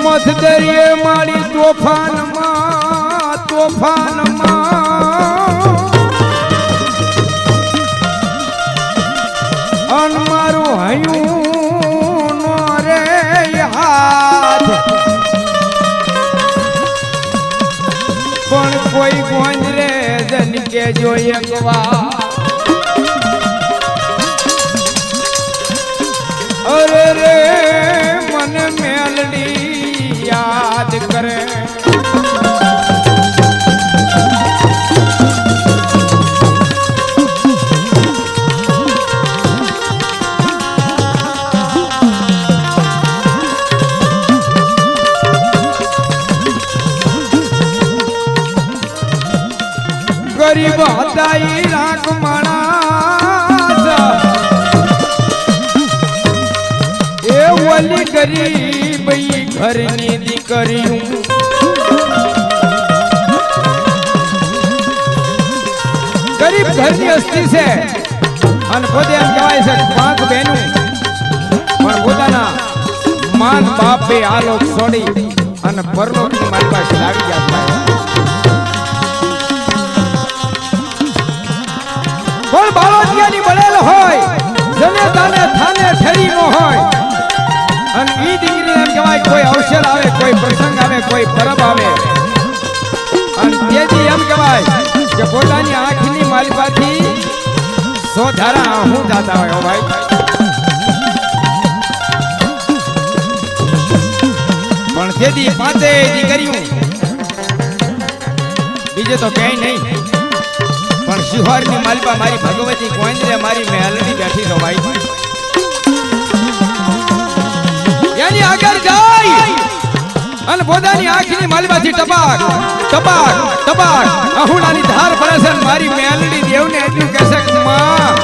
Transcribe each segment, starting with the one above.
moth દરિયે મારી તોફાનમાં અન મારું હયું નો રે હાથ પણ કોઈ ગોંજરે જન કે જો એક વાર અરે રે મને મેલડી યાદ કરે ગરીબ હતા ઈ રાખ માણા એ ઓલી ગરીબ ઈ ઘરની દીકરીઓ ગરીબ ઘરની હસ્તી છે અને પોતે એમ કહેવાય છે પાંચ બહેનો પણ પોતાના માન બાપે આ લોક છોડી અને પરલોકની મારી પાસે લાવી ગયા પણ બાળોતિયાની બળેલ હોય જને તાને થાને ઠરી નો હોય અને ઈ દીકરી એમ કહેવાય કોઈ અવસર આવે કોઈ પ્રસંગ આવે કોઈ પરબ આવે અને તેથી એમ કહેવાય કે પોતાની આંખની માલિપાથી સો ધારા હું જાતા હોય ભાઈ પણ તેથી પાંચે દીકરીઓ બીજે તો કઈ નહીં પણ શિહોરની માલિપા મારી ભગવતી ગોંજરે મારી મેલડી બેઠી તો ભાઈ એની આગળ જાય અને પોતાની આંખની માલિપાથી ટપાક ટપાક ટપાક અહુડાની ધાર પડે છે મારી મેલડી દેવને એટલું કહેશે કે માં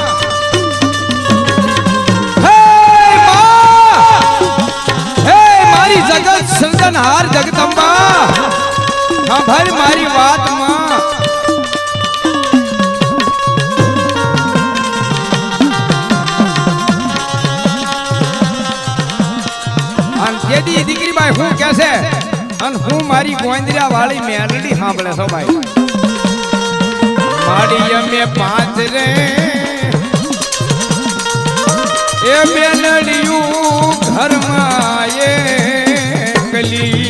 હે મારી જગત સર્જનહાર જગદંબા સાંભળ મારી વાત માં જેદી દીકરી ભાઈ હું કહેશે અને હું મારી ગોંદરા વાળી મેલડી સાંભળે છો ભાઈ મારી અમે પાંચ રે એ મેલડીયું ઘરમાં એ ગલી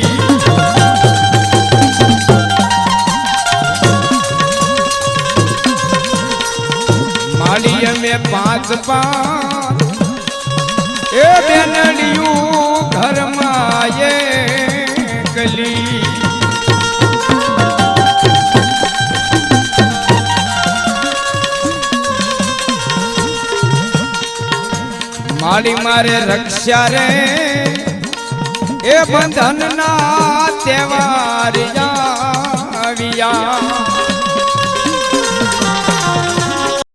મારી અમે પાંચ એ મેલડીયું ઘરમાં એ ગલી મારી મારે રક્ષા રે એ બંધન ના તહેવાર આવ્યા